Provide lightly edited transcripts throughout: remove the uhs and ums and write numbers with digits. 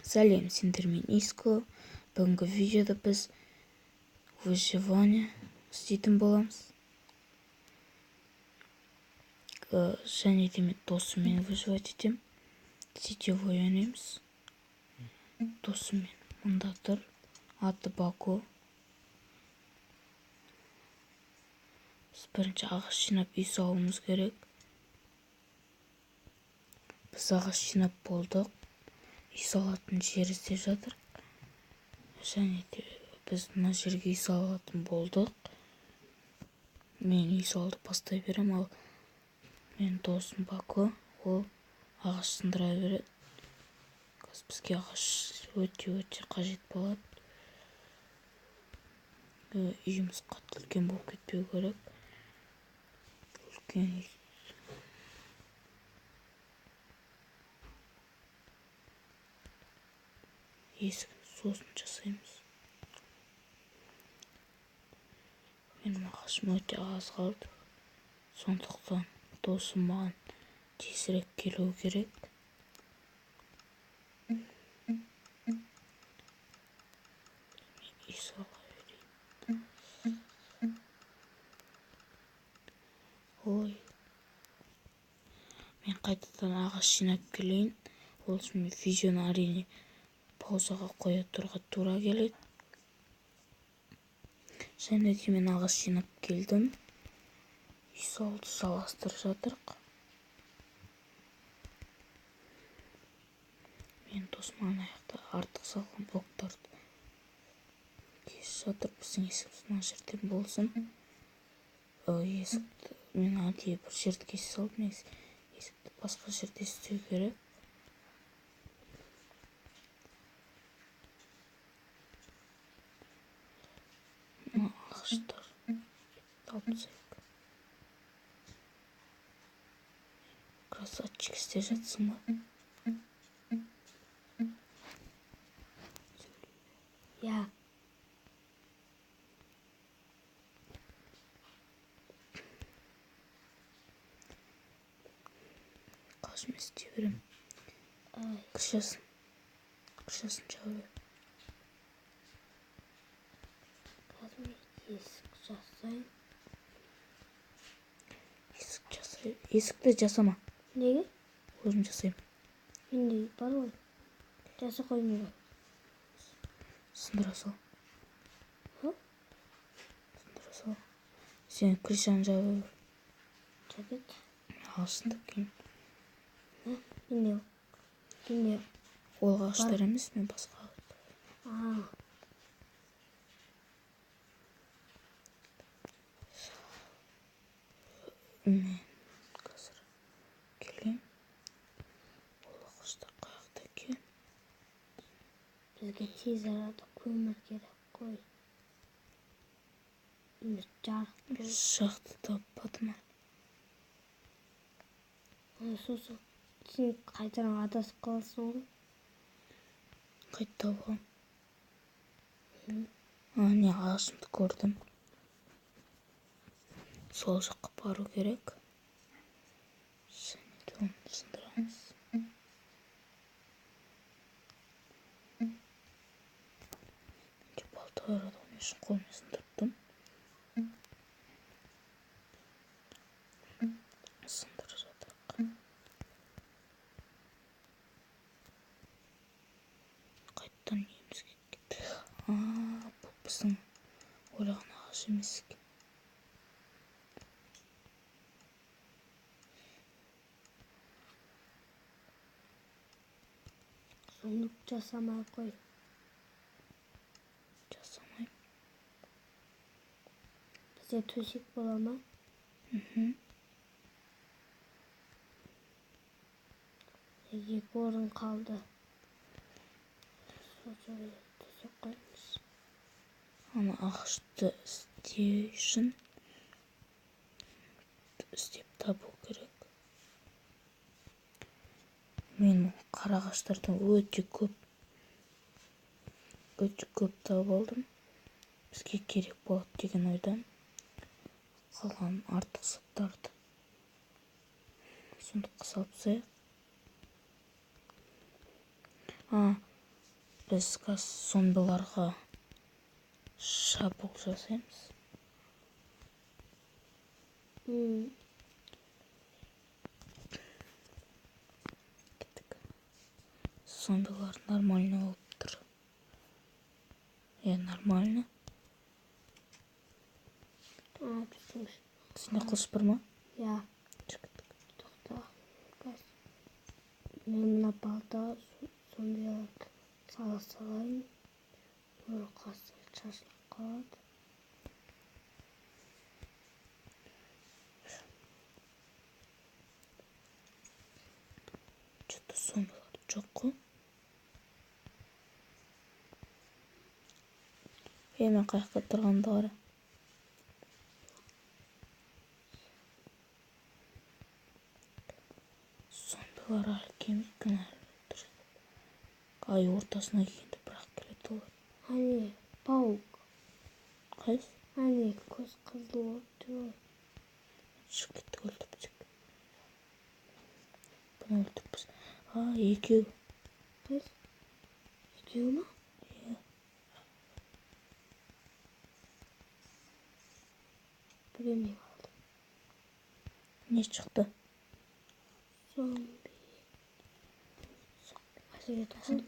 Сәлем, сендермен Иско. Бүгінгі видеода біз выживание істейтін боламыз. Және де мен досыммен выживать етем. Сетевой ойнаймыз. Досыммен мұнда тұр. Аты Баку. Біз бірінші ағаш жинап үй салуымыз керек. Біз ағаш жинап болдық. Үй салатын жер іздеп жатыр. Және де біз мына жерге үй салатын болдық. Мен үй салуды бастай берем, ал мен досым Баку, ол ағаш сындыра береді. Бізге ағаш өте қажет болады. Үйіміз қатты үлкен болып кетпеу керек. Үлкен үй. Есігін сосын жасаймыз. Менің ағашым өте аз қалды. Сондықтан досым маған тезірек келу керек. Үй сала берейін. Ой. Мен қайтадан ағаш жинап келейін. Ол үшін видеоны әрине паузаға қоя тұруға тура келеді. Және де мен ағаш жинап келдім. Үй салуды жалғастырып жатырық. Мен досым ана жақта артық салған блоктарды кесіп жатыр. Біздің есігіміз мына жерден болсын. Есікті мен әдейі бір жерді кесе салдым. Есікті басқа жерде істеу керек. Ағаштар алып тастайық. Красавчик істеп жатсың ба? Я. Қашым істей берем. Крышасын жауып бер. Қазір есік жасайын. Есікті жасама. Неге? Өзім жасаймын. Менде бар ғой. Жаса қоймай. Сындыра сал. Хо? Сындыра сал. Сен крышаны жауып бер. Жабет. Ағашын да кейін. Менде. Ол ағаштар емес, мен басқа ағаштар. Мен қазір келем. Ол ағаштар қаяқта екен? Бізге тез арада көмір керек қой. Үйіміз жарық болып. Жақты таппадым. Сосын сен қайтадан адасып қаласың ғой. Қайта болам. Не ағашымды көрдім. Сол жаққа бару керек. Және де оны сындырамыз. Менде балта бар еді, оны үшін қолмен сындырдым. Сындырып жатырық. Қайттан үйімізге кетті. Бұл біздің ойлаған ағаш емес екен. Сундук жасамай қой. Жасамайым. Бізде төсек бола ма? Екі орын қалды. Сосын төсек қоймыз. Ана ағашты істеу үшін істеп табу керек. Мен қара ағаштардан өте көп тауып алдым. Бізге керек болады деген ойдан. Қалған артық заттарды сундукка салып тастайық. Біз қазір зомбиларға шабуыл жасаймыз. Зомбилар нормально болып тұр. Нормально. Сенде қылыш бар ма? Я. Тоқта. Мен мына балда зомбиларды сала салайын. Қасы шашылып қалады. Что-то зомбилар жоқ қой. Мен қаяққа тұрғанды қара. Зомбилар әлі келмейді. Ай ортасына келгенде бірақ келеді олар. Әне, паук. Қайсы? Әне, көз қызыл болып тұр. Шығып кеттік, өлтіріпсек. Бұны өлтіріппіз. Екеу. Қайсы? Екеу ма? Иә. Білемей қалды. Не шықты? Зомби. Әсірет қой.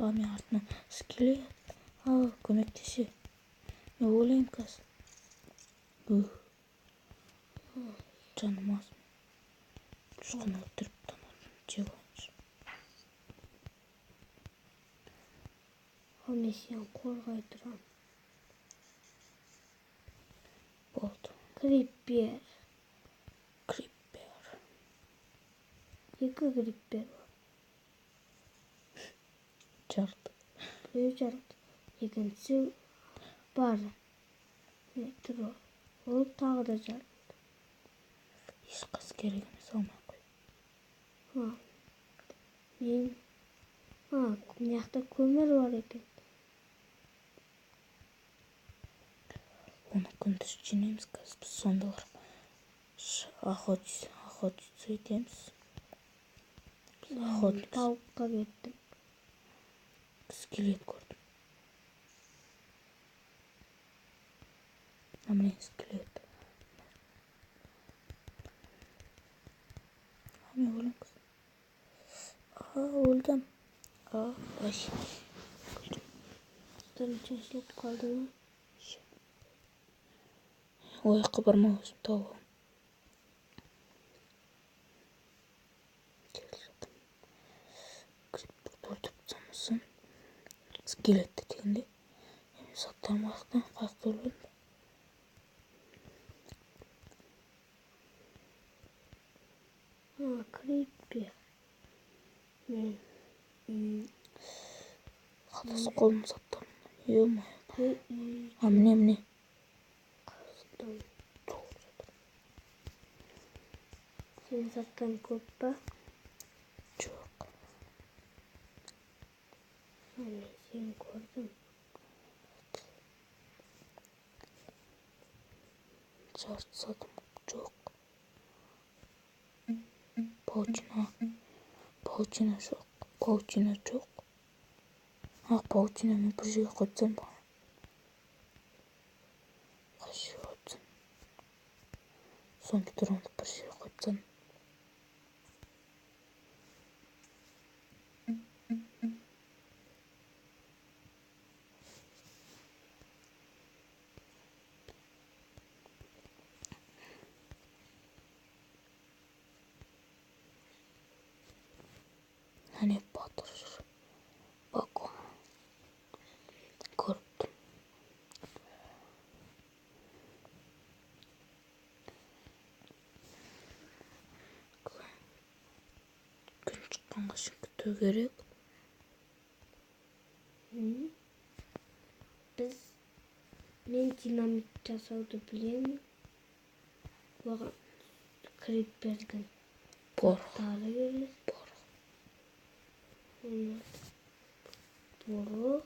Мен артынан скелет. Көмектесе. Мен ойлаймын қазір. Жаным аз. Шұқын өлтіріп танатын жеп алайыншы. Мен сені қорғай тұрам. Болды. Криппер. Криппер. Екі криппер бар. Жарды. Біреу жарды. Екінші бар. Тұр. Ол тағы да жарды. Ешқасы керек емес, алмай қой. Мен... Мына жақта көмір бар екен. Оны күндіз жинаймыз қазір. Біз зомбилар охотиться етеміз. Пауыққа кеттім. Скелет көрдім. Міне скелет. Мен өлем кыз. Өлдім. Ай. Үстірін шашылып қалды ма? Ояққа барма, өзім тауып алам. Келе жатырмын. Крипперді өлтіріп тастамасам. Скелетті дегенде. Мен заттарым қаяқта өлгенмін. Криппер. Қатасы қолым заттарым. Міне. Сен заттан көп па? Жоқ. Мен сені көрдім. Жарты затым жоқ. Паутина жоқ. Паутинаны бір жерге қойыпсам ба? Қай жерге қойыпсам? Зомби тұрамды бір жерге қойыпсам. Әне батыр жүр. Вагон. Көріп тұрмын. Күн шыққанға шейін күту керек. Мен динамит жасауды білемін. Оған криппердің заттары керек. Порох.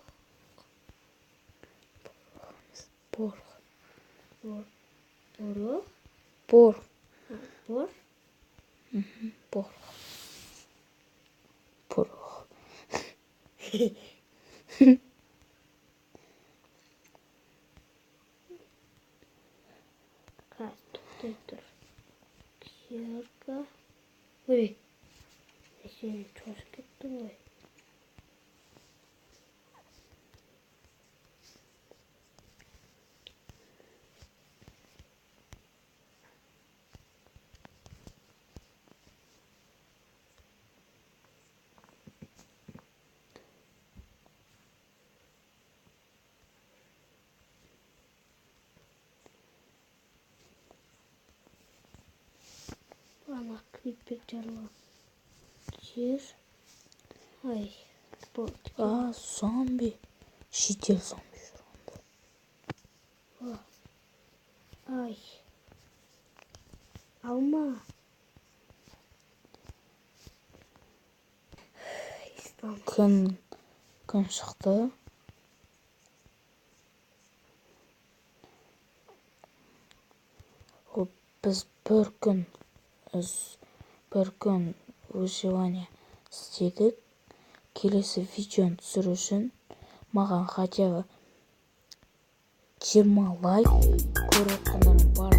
Порох. Қазір тоқтай тұр. Киярға. Ой. Сен шошып кеттің ғой. Ана клиппер жарылған жер. Ай, болды. Зомби. Шетел зомби жүр онда. Ай. Алма. Ислам. Күн шықты. Біз бір күн выживание істедік. Келесі видеоны түсіру үшін маған хотя бы 20 лайк көріп